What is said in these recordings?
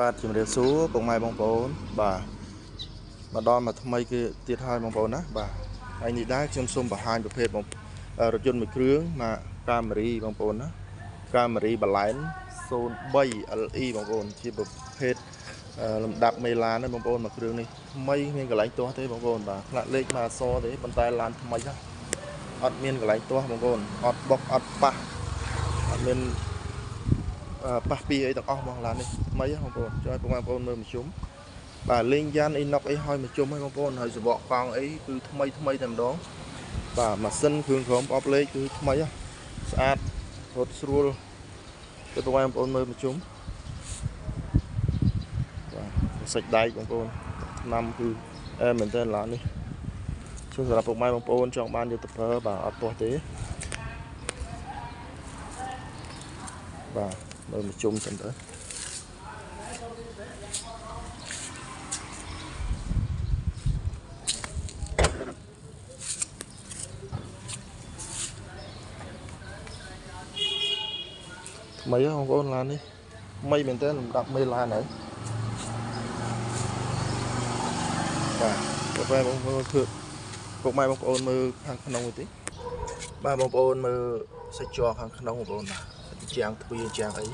បាទជំរាបសួរពុកម៉ែបងប្អូនបាទមកដល់មកថ្មីគឺទៀតហើយបងប្អូនណាបាទហើយនេះដែរខ្ញុំសូមបង្ហាញប្រភេទរថយន្តមួយគ្រឿងមកកាមេរីបងប្អូនណាកាមេរីបឡែន 03 LE បងប្អូនជាប្រភេទលំដាប់មេឡានណាបងប្អូនមកគ្រឿងនេះថ្មីមានកន្លែងទាស់ទេបងប្អូនបាទផ្លាកលេខមកអសទេប៉ុន្តែឡានថ្មីណាអត់មានកន្លែងទាស់បងប្អូនអត់បុកអត់ប៉ះអត់មានប៉ះពីអីទាំងអស់បងឡាននេះថ្មីបងប្អូនជួយឲ្យបងប្អូនមើលមកជុំបាទលេងយ៉ានអីណុកអីហើយមកជុំឲ្យបងប្អូនហើយសបកកង់អីគឺថ្មីតែម្ដងបាទម៉ាស៊ីនគ្រឿងក្រមអបលេខគឺថ្មីស្អាតរត់ស្រួលទៅបងប្អូនមើលមកជុំបាទសាច់ដែកបងប្អូនឆ្នាំគឺមែនតើឡាននេះជួយសម្រាប់ពុកម៉ែបងប្អូនចង់បានយកទៅប្រើបាទអត់ទាស់ទេបាទមើលមកជុំសិនទៅថ្មីបងប្អូនឡាននេះថ្មីមែនតើលំដាប់មេឡានហើយបាទពុកម៉ែបងប្អូនគឺពុកម៉ែបងប្អូនមើលខាងក្នុងតិចបាទបងប្អូនមើលសាច់ជ័រខាងក្នុងបងប្អូនបាទជាងទ្វារជាងអី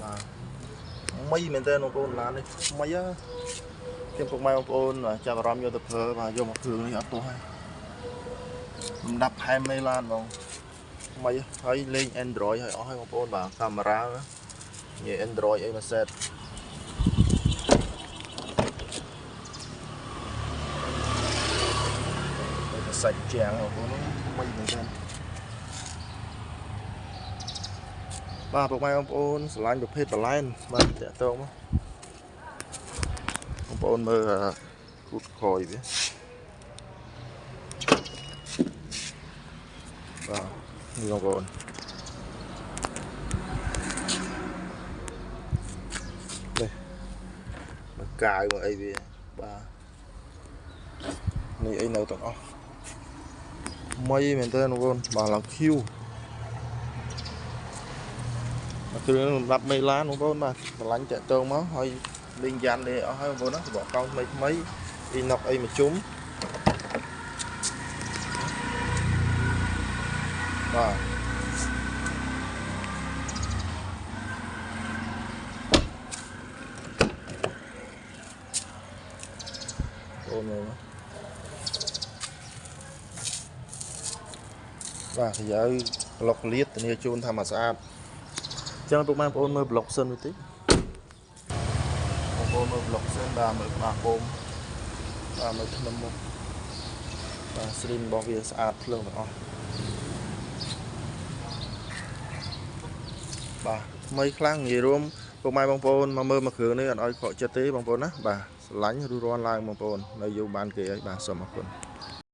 បាទថ្មីមែនតើបងប្អូនឡាននេះថ្មីខ្ញុំពុកម៉ែបងប្អូនចាប់អារម្មណ៍យកទៅប្រើបាទយកមកគ្រឿងនេះអត់ទោះហើយលំដាប់ផែមេឡានបងថ្មីហើយលេង Android ហើយអស់ហើយបងប្អូនបាទកាមេរ៉ានិយាយ Android អីមកសេតសាច់ជាងបងប្អូនថ្មីមែនតើបាទពុកម៉ែបងប្អូនស្រឡាញ់ប្រភេទបឡែនបាទតាក់ទងមកបងប្អូនមើលគូតក្រោយវាបាទនេះបងប្អូននេះមកកាយមកអីវាបាទនេះអីនៅទាំងអស់ថ្មីមែនតើបងប្អូនបាទឡើង Q គ្រឿងសម្រាប់មេឡានបងប្អូនបាទស្រឡាញ់តាក់ទងមកហើយលេងយ៉ាន់លេអស់ហើយបងប្អូនណាសបកកង់ថ្មីអ៊ីណុកអីមកជុំបាទអូនមើលបាទក្រៅប្លុកលាតធានាជូនថាមកស្អាតចឹងពុកម៉ែបងប្អូនមើលប្លុកសិនមួយតិចបងប្អូនមើលប្លុកសិនបាទមើលក្បាលគោមបាទមើលធ្នឹមមកបាទស្រីនរបស់វាស្អាតភ្លើងទាំងអស់បាទថ្មីខ្លាំងនិយាយរួមពុកម៉ែបងប្អូនមកមើលមកគ្រឿងនេះអត់ឲ្យខកចិត្តទេបងប្អូនណាបាទស្រឡាញ់ឬរាន់ឡើងបងប្អូននៅយូរបានគេអីបាទសូមអរគុណ